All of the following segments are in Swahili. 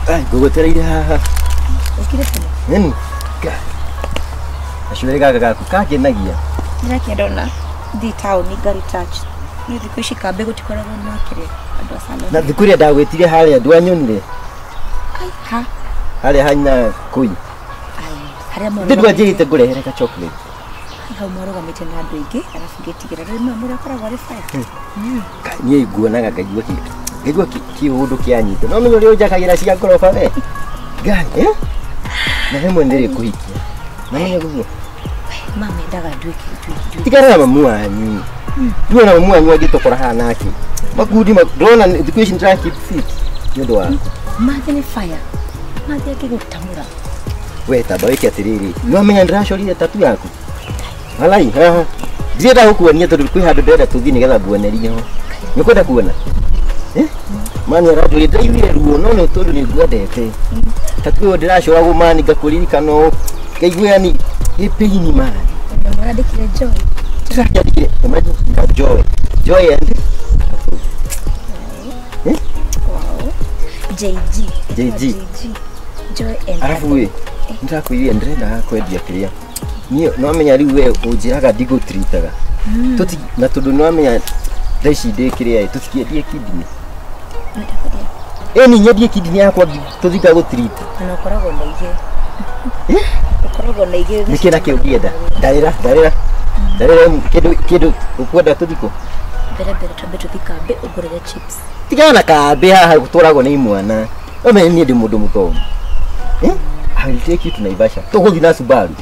Ai, gogotereire haha. Ukire tena. Nini? Ashwere gaku kakenagia. Ndakenda ona thi town ngari touch. Ni thiko ici kambe gutikoragwo na kire andu asalo. Na thikuria ndagwetire haria ndwanyonire. Ai ha. Haria hanya kui. Ai, haria mo. Ndidwa jigite ngurehere ka chocolate. Hau marugamite na andu ingi arafu ngitigira riu mamura koragwo ari fire. Nie iguonaga ngaigua ki. Ngaigua ki undu kianyite. No menyo rio jakagira cia ngoroba we. Ngai, na hemwe ndiri kuhikia. Na menyo guo. Mama ndaga ndwiki. Tigara mamu wanyu. Tuona mamu wanyu agitokora hana nake. Makudi ndona thikũ ici ndĩra keep fit nĩũndũ waku. Mathi nĩ fire. Mathi akĩgũtamũra. We tamba wĩke atĩrĩrĩ. Nĩwamenya ndĩracorire tatu yaku. Walai haha. Ndirenda gũkuonia tondũ kwĩ handũ ndĩrenda tũthiĩ nĩgetha nguonerie ho. Nĩũkwenda kuona? Mani aratũria ndaiguire ruo no nĩ tondũ nĩngwendete. Tatu ĩyo ndĩracoragwo mani ngakũririkana ũũ. Ngaigua yani gĩpĩini mani. Mwandĩkire Joy. Tũrakĩandĩkire Joy. Joy and Wow. JG. Joy and arafu we ndirakuiria ndĩrenda kwendia kĩrĩa niĩ nĩwamenya rĩu we ũnjĩraga ndigũtiritaga tuti na tondũ nĩwamenya thaa ici ndĩ kĩrĩa tũtikĩendie kidney ĩni nyendie kidney yakwa tũthika gũtirita na ũkoragwo na igĩ ũkoragwo na igĩ nĩ kĩna kĩu ngĩenda ndarĩra kĩndũ ũkwenda tũthikũ mbere twambe tũthikambe ũgũrĩre chips tigana na kambe haha gũtũragwo nĩ imwana ome niĩ ndĩ mũndũ mũthomu I'll take you to Naivasha tũgũthiĩ na Subaru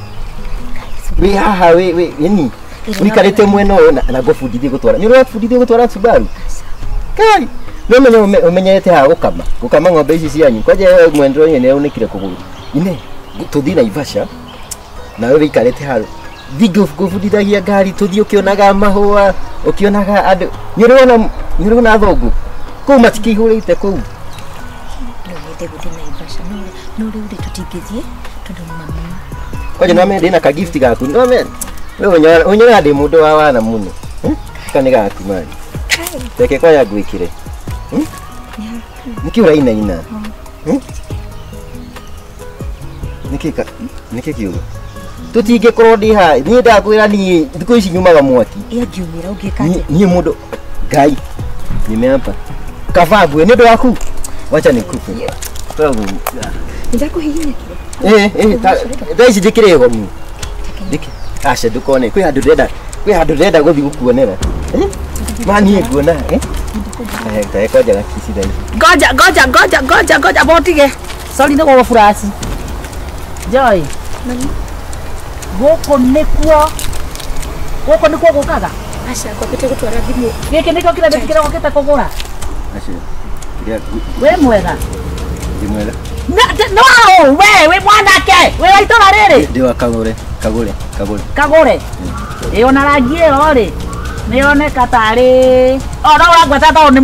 we haha we yani ũikarĩte mwena ũyũ na ngũbundithie gũtwara nĩ ũrabundithia gũtwara Subaru kai no ũmenyete haha gũkama ng'ombe ici cianyu kwanja mwendero nĩ nĩaunĩkire kũgũrũ ine tũthiĩ Naivasha na wewe ũikarĩte haha thigo ngũbundithagia ngari tũthiĩ ũkĩonaga mahũa ũkĩonaga andũ nĩ ũrona thongo kũu matikĩihũrĩte kũu no rĩu rĩ tũtingĩthiĩ tondũ mami kwanja no mende na ka gift gaku no men wewe unyoga ndĩ mũndũ wa wana mũno kana gaku mari reke kwaya ngwĩkire niki urainaina niki kiugo tũtingĩkorwo ndĩ haha niĩ ndakwĩra niĩ thikũ ici nyumaga mwaki ngiumĩra ũngĩka niĩ mũndũ ngai nimeapa kavagwe nĩ ũndũ waku wacha nikupe ndakuhihinya thaa ici njĩkĩre gomu aca ndũkone kwĩ handũ ndĩrenda gũthiĩ gũkuonera mani nguona kwanjaga kisi thaa ngoja botige sorry nĩ gũgũ furaci Joy gũkũ nĩkuo gũkaga aca ngwambĩte gũtwara thimũ gĩkĩ nĩkĩo kĩrĩa gũkĩte kũgũra we mwega no we mwanake we wa itũra rĩrĩ ndĩwa kagũre ona rangi ĩyo rĩ nĩyoneka tarĩ no ũrangweta tondũ nĩ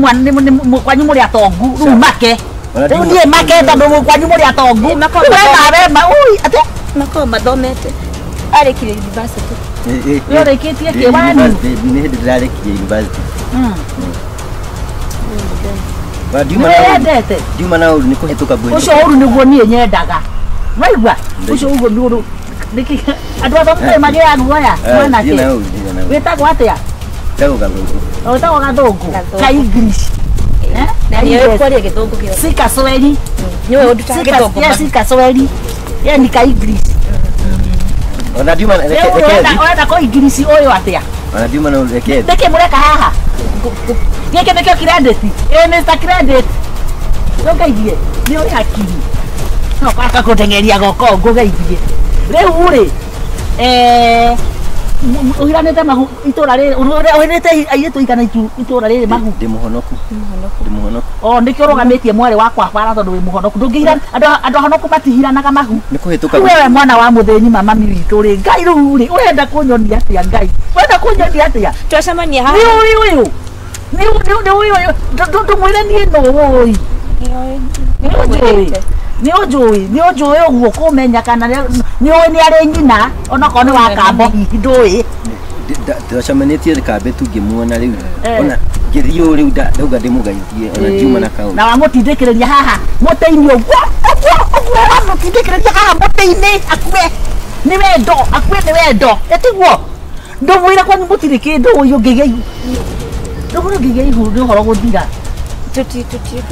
kwanyu mũrĩ atongu rĩu make rĩu ndiĩ make tondũ kwanyu mũrĩ atongu makorwo mathomete arĩkire university ũrĩkĩtie kĩwani nĩ hĩndĩ ndĩrarĩkirie university nĩendete ndiuma na ũru nĩ kũhetũka bwĩrĩ ũcio ũru nĩguo niĩ nyendaga waigua ũcio ũguo nĩ ũru andũ athomu magĩaga guoya mwanake wĩtagwo atĩa wĩtagwo gathũngũ ka English na niĩ kwaria gĩthũngũ kĩo sika swahili niwe ũndutaga gĩthũngũ sika swahili yani ka English ona ndiuma ũrenda kũ English ũyũ atĩa ona ndiuma na ũrekete ndeke mũreka haha gĩkĩ nĩkĩo credit Mr Credit ndũngeithie nĩ ũrĩ hakiri no kwaka kũtengeria goko ngũgeithie rĩu rĩ ũhiranĩte mahu itũra rĩrĩ ũhĩrĩte airĩtu igana itũra rĩrĩ mahu ndĩ mũhonoku nĩkĩo ũrũgamĩtie mwarĩ wakwa bara tondũ wĩ mũhonoku ndũngĩhira andũ ahonoku matihiranaga mahu nĩ kũhetũka wewe mwana wa mũthĩni mama witũ rĩ ngai rĩu rĩ ũrenda kũnyonia atĩa ngai ũrenda kũnyonia atĩa twacemania haha nĩ ũyũ ndũmwĩre niĩ nũĩ nĩ ũnjũĩ ũguo kũmenya kana nĩ ũĩ nĩ arĩ nyina onokorwo nĩ wa kambo hihi ndũĩ twacemanĩtie kambe tũngĩmuona rĩu ona Githio riu ndauga ndimugaithie ona Juma na Kaunti. Na wamutindikiriria haha muteini ogwo wamutindikiriria haha muteini akue ni wendo akue ni wendo etiguo ndumwira kwa mutiri kindu uyu ngigei ndumwira ngigei hu horo guthira tuti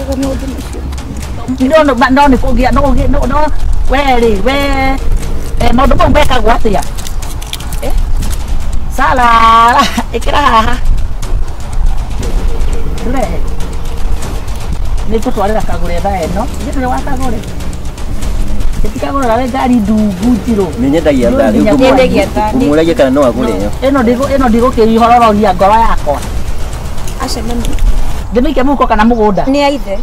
kwa maundu macio no ni kugia no weri we maundu mau mekagwo atia sala ikira haha le ni kutwarira kagure tha eno ngiye wakagure itikagura we ngari ndungu njiro Ni nyendagia thari umuragia kana no agure yo. Eno ndigo kihorororia ngoro yakwa. aca mami Ndimike muko kana mugunda. ni aithe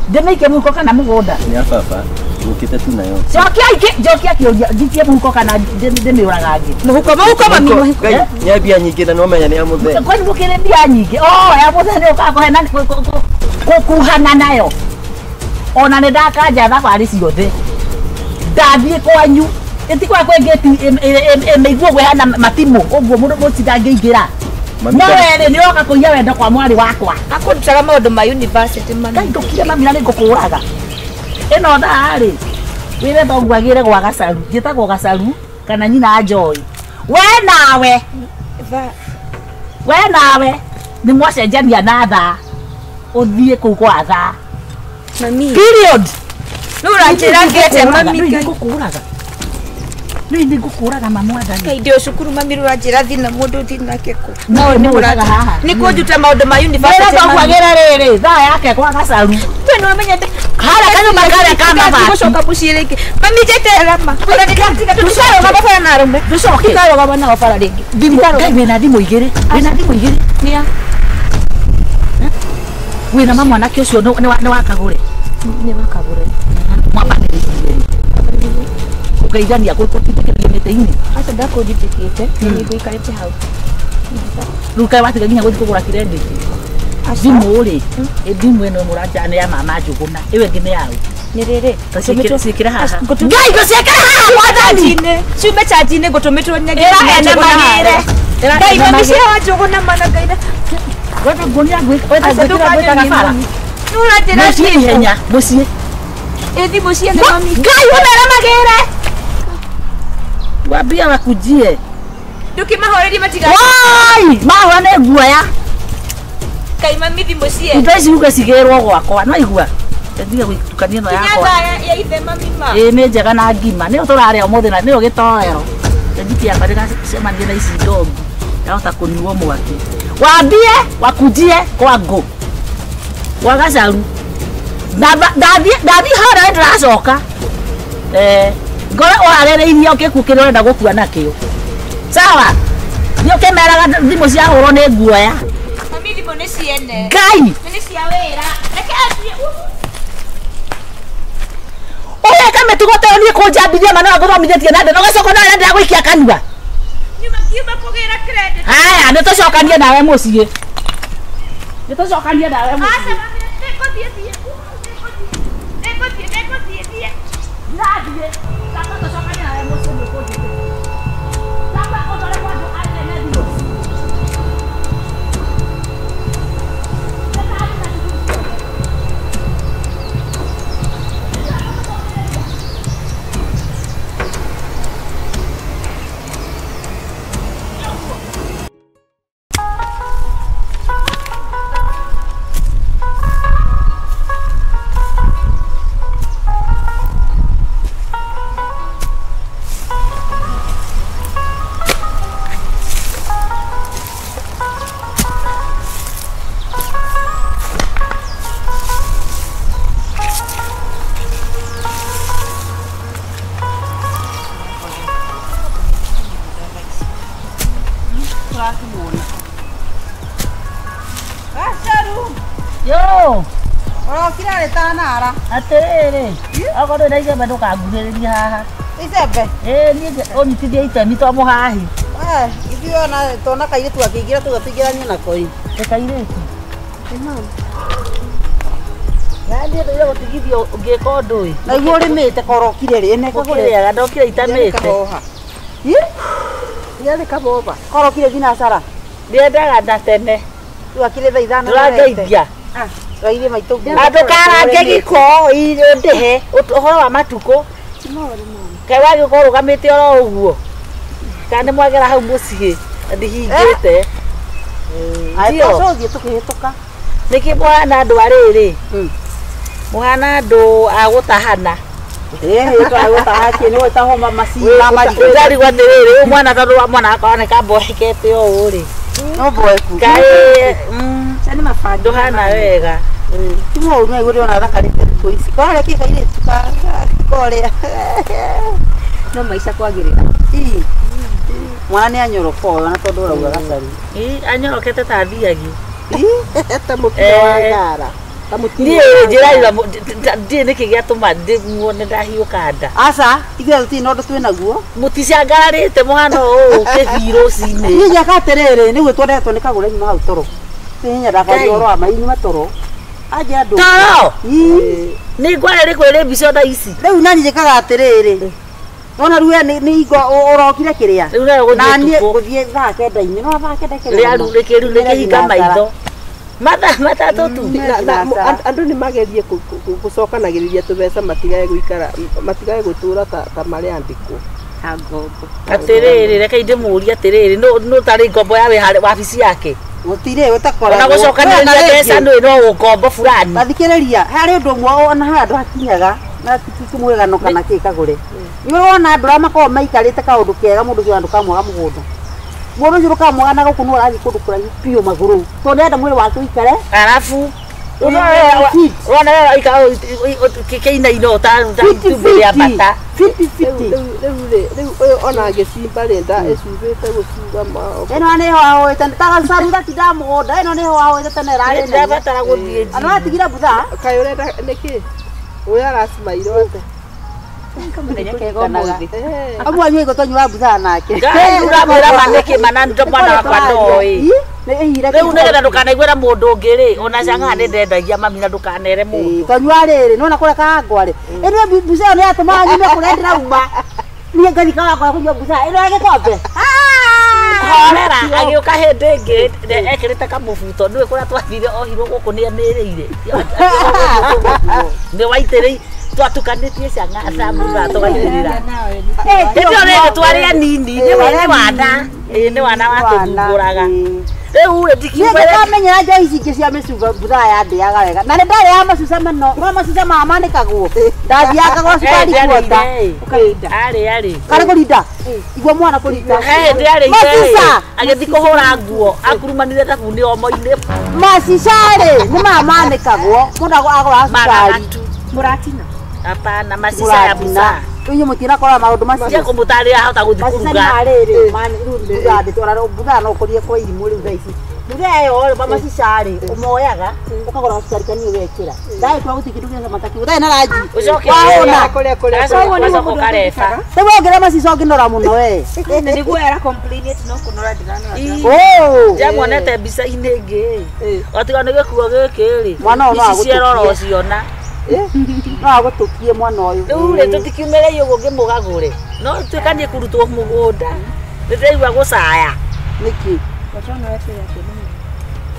Ndimike muko kana mugunda. Ni baba ukite tu nayo. Jokia kiuria ngitie muko kana ndimiuraga ngi. muhuko mami muhuko Nyambia nyingi na no menya ni amuthe. Kwa nini mukire mbia nyingi? Ya muthe ukakohe na kuhana nayo. Ona ne ndakanja thabari ciothe. Ndathie kwanyu. Itikwa kwengeti emeiguo gwe hana matimu uguo mundu mutindangiingira. No were ni oka kuiya wendo kwa mwari wakwa. akundutaga maundu ma university mami Ndukire mami na ngukuraga. Eno ndari. Wire ndongwagire gwa gacaru. Ngitagwo gacaru kana nyina Joy. We nawe ni mwacenjania na tha. Uthie ku kwa tha. mami Period. nuranjira ngete mami ngukuraga. Ni ngukuraga mama wathani. kaide cukuru mami ruranjira thina mundu thina keko No ni muraga haha. ni kunjuta maundu ma Wire university ndongwagire riri tha yake kwa gacaru. teno amenyete Hala kanyo makare kama ba. gucoka bucire ingi mami jete rama ora ndikatika tusayo gabafara na rume Ducoke. tusayo gabana gabafara ringi Wina thimu igiri. Wina thimu igiri. nia Wina mama nake ucio ni wakagure. ni makabure Mwambaniririe. Ugeithania gutitikiria mite-ini. hata ndakundindikite ni guikarite hau Ruka watiga nginya guthi kugura credit. Thimu ri. Thimu ino murajane ya mama Njuguna. Iwe ngi ni yau. ni riri Sikira haha. ngai gucekera haha mwathani ciume chajine gutumitwo nyagi ene magire. ngai mami cia Njuguna mana ngaire Wewe ngonia gwita gwita gabara. nuranjira Mucie henya. Mucie. thimu ciene mami Ngai unera magire. Wambia wakujie. ndukimahoreri matiga Wai! Mahora ni guoya. kai mami thimu ciene Indo ici uge cigirwo gwakwa. No igua. Ndige gwitukania no yakwa. kinyaga ya ithe mami ma Ni njega na ngima. Ni uturaria umuthi na ni ugitoero. Nditi yakwa ndicemanie na ici ndongu. Yahota kuniwo mwaki. Wambie wakujie kwa ngo. Kwa gacaru. Ndathi hora ndiracoka. Ngore warereirie ukikukira urenda gukua nakio. Sawa? Ni ukemeraga thimu cia hurwo ni guoya. mami thimu ni ciene Ngai! ni cia wira reke athie Oya kama tugote ni kunjambithia mana nguthomithitie na ndio gacoka na ndira gwikia kanua. nyuma kiume kugira credit Haya, nitucokanie nawe muciĩ. Nitucokanie nawe muciĩ. aca mami nikuthie Nathiĩ. Kama tucokanie nawe muciĩ nĩ ũkũnjĩtĩka. Kama ũtware kwa andũ a tene thimũ. Yo, Orokira reta nara. atĩrĩrĩ. Okorwo ndĩraigua bado kangurĩrĩria haha. Icembe. Niĩ ũnyitithie itemi twa mũhahi. Ithuĩ ona tona kairĩtu akĩingĩra tũgatingĩrania na koi. Ekairĩtu. Nandi ndĩire gũtigithio ũngĩka ũndũ ũyũ. Na igua ũrĩmĩte korokire rĩ ene kagũre. Ũkĩrĩaga ndokire itamĩte. Ĩ? Yarĩ kaboba. Korokire thinacara. Ndiendaga nda tene. Tu akile thaithana. Tũrangeithia. Raire maitũ. Andũ karange gĩko ndĩhe ũhoro wa matukũ. Kaĩ wagĩkorwo ũrũgamĩte oro ũguo. Kana mwagera hau mũciĩ ndihingĩte. Tũcothie tũkĩhĩtũka. Nĩkĩ mwana andũ arĩrĩ. Mwana andũ agũtahana. Gũtahakie nĩ gwĩtahwo macini ma marigũ. Ndari gwatirĩrĩ mwana tondũ wa mwana akaoneka mbohekete ũũ rĩ. No mboeku. Kaĩ Sani mafando nduhana wega. Timo ũru nĩ ona thakarĩte thikũ ici. Kore kĩkaire tuka kore. no maisha kwagĩrĩra. Mwana nĩ anyoroka ũyũ na tondũ ũrauga gacari. Anyorokete ta thiagi. Ta mũkira wa ngara. Ndiĩ njĩraira ndiĩ nĩkĩ gĩatũma ndĩmuone ndahiũka nda. Aca, ithuĩ tũtirĩ na ũndũ twĩnaguo. Mũticangararĩte mwana ũũ kĩbirũci-inĩ. Niĩ njaka atĩrĩrĩ nĩguo twendetwo nĩ kagũra nyuma hau toro. Nĩ ndakari ũhoro wa maini matoro. Anja andũ. Toro. Nĩ ngwarĩrĩ kwĩrĩ mbica thaa ici. Rĩu nani njĩkaga atĩrĩrĩ. Wona rĩu nĩ ingo ũrokire kĩrĩa. Rĩu nayo gũthiĩ gũthiĩ thaa 9:00 no thaa 9:00 kĩrĩa. Rĩu rĩkĩhinga maitho. Matatũ tu. Andũ nĩ magerie gũcokanagĩrĩria tũbeca matigae gũtũra ta marĩ andĩkwo. Atĩrĩrĩ reke ndĩmũrie atĩrĩrĩ nũ tarĩ ngombo ya wabici yake. Gũtirĩ ũtakora. Ona gũcokanĩrĩria mbeca no ngombo fulani. Bathikĩrĩria harĩ ũndũ ũmwe ona handũ hakinyaga na tikimwegano kana kĩ kagũre. Nĩ wona andũ arĩa makoragwo maikarĩte kaũndũ kega mũndũ ũcio andũ kamwaga mũgũnda. Mũndũ ũcio kamwaga na gũkũ nĩ ũrathiĩ kũndũ kũraihu piũ magũrũ. Tondũ nĩenda mwĩrĩ wake ũikare. Arabu Rona kĩinaina ũtatumbĩrĩa mbata. 50-50. Rĩu ũyũ ona agĩcimba rĩnda ĩcubĩte gũcuga mao. Ĩno nĩ hoahũĩte tagarutha tinda mũgũnda ĩno nĩ hoahũĩte tene rarĩ. Ndabatara gũthiĩ. Andũ atigire butha. Kaĩ ũrenda nĩkĩ? Ũyũ aracimaire othe. Amwe anyue gũtonyua butha nake. Ngamwĩra manĩkĩ manando mwana wakwa ndoĩ. Rĩu nĩgetha ndũkanaiguĩra mũndũ ũngĩ rĩ ona cangaga nĩ ndendagia mami na ndũkanere mũndũ. Tonyua rĩrĩ nĩwona kũrĩa kangwa rĩ. Ĩno mbuca ĩyo nĩ yatũma nyume kũrĩa ndĩrauma. Niĩ ngathika wakwa kũnyua mbuca ĩno ya gĩkombe. Horera agĩũka hĩndĩ ĩngĩ ekĩrĩte kamũbuto nĩwe kũrĩa twathire ohirwo gũkũ nĩ anĩrĩire. Nĩ waitĩrĩi twatukanĩtie cang'aca mũndũ tũgaitĩrĩra. Hĩndĩ ĩyo rĩrĩ twarĩ anini nĩ wana. Nĩ wana watũthumbũraga. Rĩu ndikiuga menyera njo ici ingĩ cia mĩcuba butha yandĩaga wega. Na nĩ ndarĩ ya macuca mano no macuca maya manĩkagwo. Ndathiaga gwa cukari kuota. Arĩ. Karĩ kũrinda. Igua mwana kũrinda. Hĩndĩ arĩ agĩthiĩ kũhũra nguo akurumanire thabuni omo-inĩ. Macica rĩ nĩ maya manĩkagwo mũndũ agũra cukari. Mũratina. Hapana macica ya busa. Rĩu mũtira kora maũndũ macio. Cia kũmũtarĩra ahota gũthiĩ kũruga. Macica rĩrĩ butha ndĩtwara butha no kũrie kwa irimũ rĩu thaa ici. Butha ĩyo macica rĩ ũmoyaga ũkagũra cukari kanini ũgekĩra. Ndaĩ twa gũtirĩ kĩndũ gĩa samaki. Butha ĩna rangi. Waona kũrĩa kareba. Rĩu ongera macica ũngĩnora mũno we. Nĩguo era complain ati no kũnora ndirana. Ndiamuonete mbica-inĩ ĩngĩ. Otiga nĩ gĩkuo gĩkĩ rĩ. Mwana ũyũ no agũtũkie. Ciarora ciona. No agũtũkie mwana ũyũ. Rĩu rĩ tũtikiumĩre iyo gũngĩ mũgagũre. No twĩkanie kũrutwo mũgũnda. Ndĩraigua gũcaya. Nĩkĩ?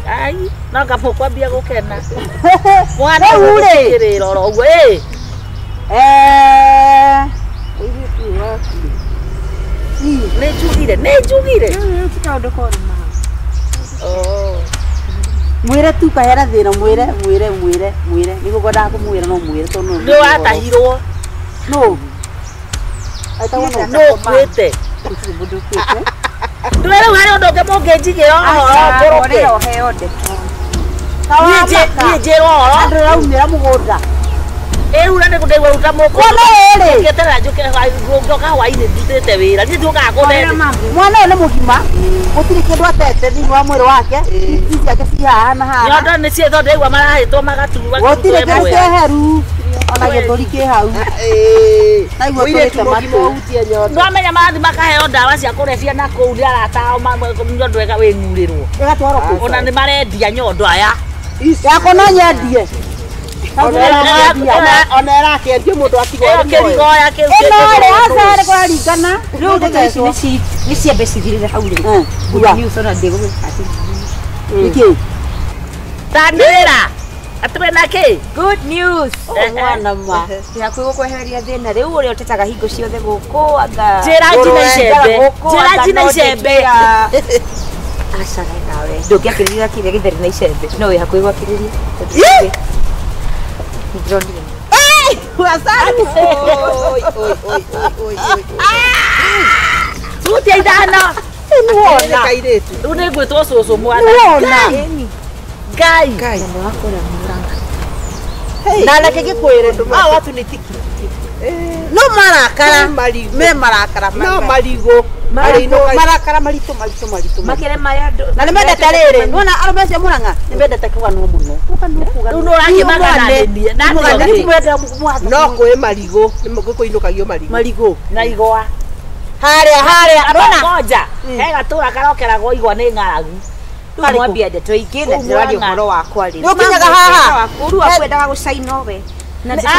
Ai, no ngakwambia gũkena. Mwana ũyũ rĩ. Kĩrĩra oro ũguo nĩ njugire. Mwĩre tu kahera thĩna mwĩre nĩguo ngwendaga kũmwĩra no mwĩre tondũ nĩ watahirwo. No. No kwĩte. Ndũrĩ rĩu harĩ ũndũ ũngĩ mũngĩnjigĩra ũhoro ngũrũke. Niĩ njĩrwo ũhoro. Andũ raumĩra mũgũnda. Rĩu na nĩkũndaigua ruta mũkũ. Mwana ũyũ rĩ. Ngeterera njoka hwainĩ ndutĩte wĩra. Niĩ ndiũkaga kũnene. Mwana ũyũ nĩ mũgima. Gũtirĩ kĩndũ atete thĩinĩ wa mwĩrĩ wake. Ici ciake ci haha na haha. Nyondo nĩ ciĩ tondũ ndaigua marahĩtwo magaturuga. Gũtirĩ kĩndũ kĩheru. Ona gĩthũri kĩ hau. Naigua tũrĩte matũ. Ndwamenya marathi makaheo ndawa cia kũrebia na kũu nĩ aratao nyondo ĩga wĩng'urĩrwo. Ĩgatwarwo kũ. Ona nĩ marendia nyondo aya. Yako no nyendie. Ona ĩrakĩendio mũndũ atigwo kĩrigoya kĩu ĩno rĩ aca nĩ kũraringana. Rĩu ndĩka ici nĩ ciambe cithirĩre hau rĩ. Nĩ ũcona ndĩgũgĩkati. Nĩkĩ? Tanira. Atwe nake. Good news. Mwana ma. Ya kwigukwehereria thina riu uri utetaga hingo ciothe guku anga. Njira jina icembe. Aca nawe. Ndungiakiriria kiria githeri na icembe. No wi hakuhi gwakiriria. Ndronire. Wasani. Oi. Tuti aidana. Nuona kairetu. Une gwetwo cucu mwana. Nuona. Ngai. Mwana wakora muranga. Na nake gikwire a watu ni tiki. No marakara. Me marakara. No marigo. Marakara marito. Makere maya ndo. Na nimendete riri. Nuona aromece muranga. Nimendete kwa no muno. Uno rangi magana ni. No kwe marigo. Nimugiko inukagio marigo. Marigo. Na igwa. Haria. Rona. Ngoja. Hega tura karokeragwo igwa ni ng'aragu. Mwambia ndeto ingine ndirari uhoro wakwa ri. Nukinyaga haha. Uru akwendaga gucaina we. Na kia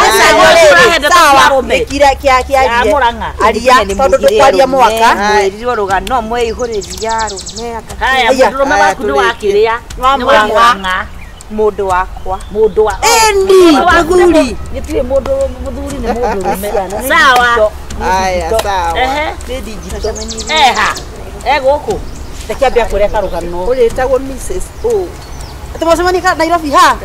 aria tondu tukwaria mwaka mwirirwo rugano mweihuriria rume haya mundu mabaku ni wakiria ni wanga mundu wakwa mundu wa endi muthuri gitire mundu muthuri ni mundu rume sawa Aya sawa. Ni digital. Guku takiambia kureka rugano Uretagwo Mrs. O. Tumacemani ka Nairobi ha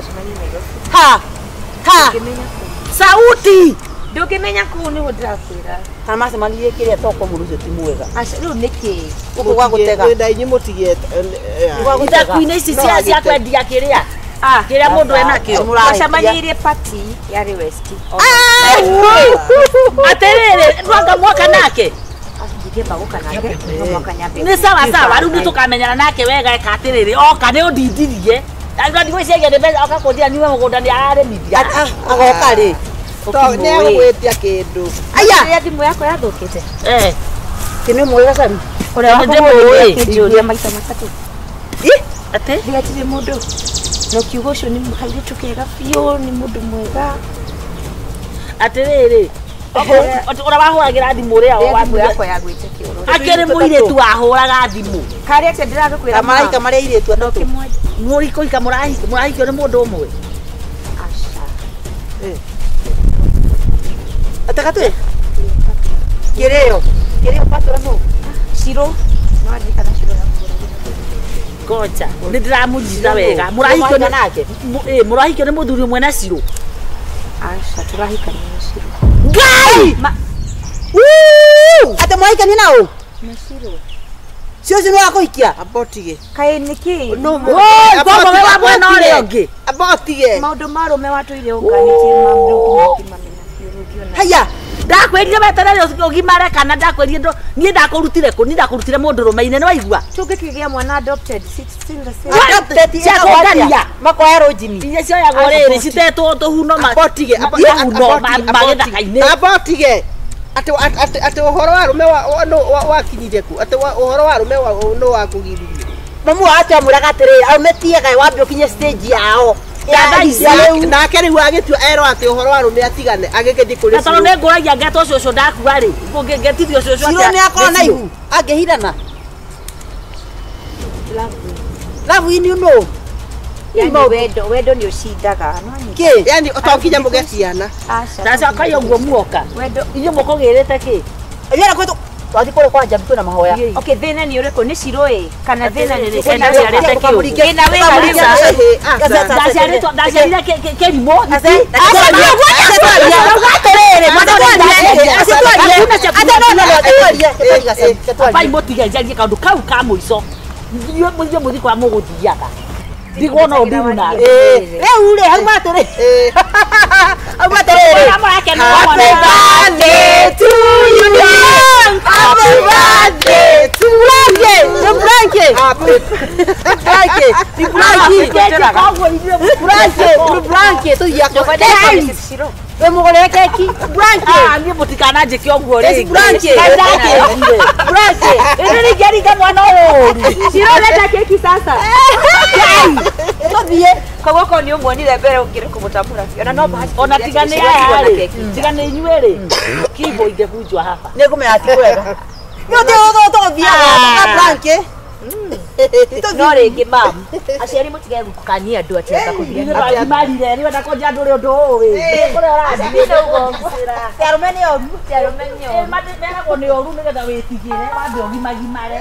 sauti ndukimenya ku ni ndirakwira kana macemanirie kiria toko murucio ti mwega aca riu niki guku gwa gutega Ndai mutigete. itakuine ici cia kwendia kiria kiria mundu enakio twacemanirie party yari West atiriri ndwanga mwaka nake ni sawa riu nitukamenya nake wega ekatiriri oka ni undindirie ndio icege ndebe akakundia niwe mugunda ni aremithia agoka ri To ne gwetia kindu. aya thimu yako yathukite kini mwega sana uria Ndimwe wakujuria maita matatu ate ndiatire mundu no kiugo cio ni muhaitu kega biu ni mundu mwega atiriri ora wahuragira thimu uria thimu yako yagwite kioro akiri muiretu wahuraga thimu kari ake ndiragukwira malaika maria iretu andå muriko ika murahikio ni mundu umwe atakatwe kirio patora no shiro maandika na shiro gocha ni ndiramujita wega murahikio nake murahikio ni muthuri umwe na shiro asha turahika ni shiro ngai ate mwaika ni nao na shiro cio cio wakuikia Abotige. kai niki No. ngombo wa bwana ore ongi Abotige. maundu marume watuire unganitie mamru kimamenya kiurugio haya ndakwirire weterere ugimare kana ndakwirire ndo nie ndakurutire ku ni ndakurutire mundu rumeine ni waigua tugikigia mwana adopted still the same adopted cia kongania makoya rojini iria cioyagwo riri citetwo tuhuno Abotige. magithaka-ini Abotige. Ate uhoro wa rume wa kinyire ku. Ate uhoro wa rume wa no wa kugiriria. mamu acha muraga tere aumetie gai wambe ukinye stage yao Na keri wa gitu ero ate uhoro wa rume atigane agikethi kuri. na tono nguragia ngeto cucu ndakuga ri ngetithio cucu siro ni akona na ihu angehirana lavu ini no yani wendo ni ucindaga no ni ke Yani utokinya mugeciana. asha ndaca kayo guo muoka wendo iyo mukugirite ki yera kwetu twathi kule kwa jambo na mahoya okay thina ni uriku ni shiro kana thina ni Thina ciarite kiu. thina wega ndaciarire kerimo bai mutige njarie kaundu kau ka muico iyo muthi kwa muguthiaga ndigwona undiru na rĩu rĩ hau matere hau matere happy birthday to you happy birthday to you Frankie Frankie tu ya kwa shiro we mugore keki Frankie ni mutikana njike oguo ri Frankie ini ngeri ka mwana uyu shiro leta keki sasa tuthie kogoko ni umwonire mbere ukire kumutambura ona no bahati ona tigane aya ri tigane inywe ri kibo ingevunjwa hapa nĩngũmenya ti kwega nĩũthĩ tuthie Frankie No rĩngĩ mam aciari mũtige gũkania andũ ati aka kũthia atĩ marire ni wenda kũnja ndũrĩ ũndũ ũĩ kũrĩa ũrathiĩ ũguo Ciarume nĩ oru. mati meragwo nĩ ũru nĩgetha wĩtigĩre wambe ũgimagimare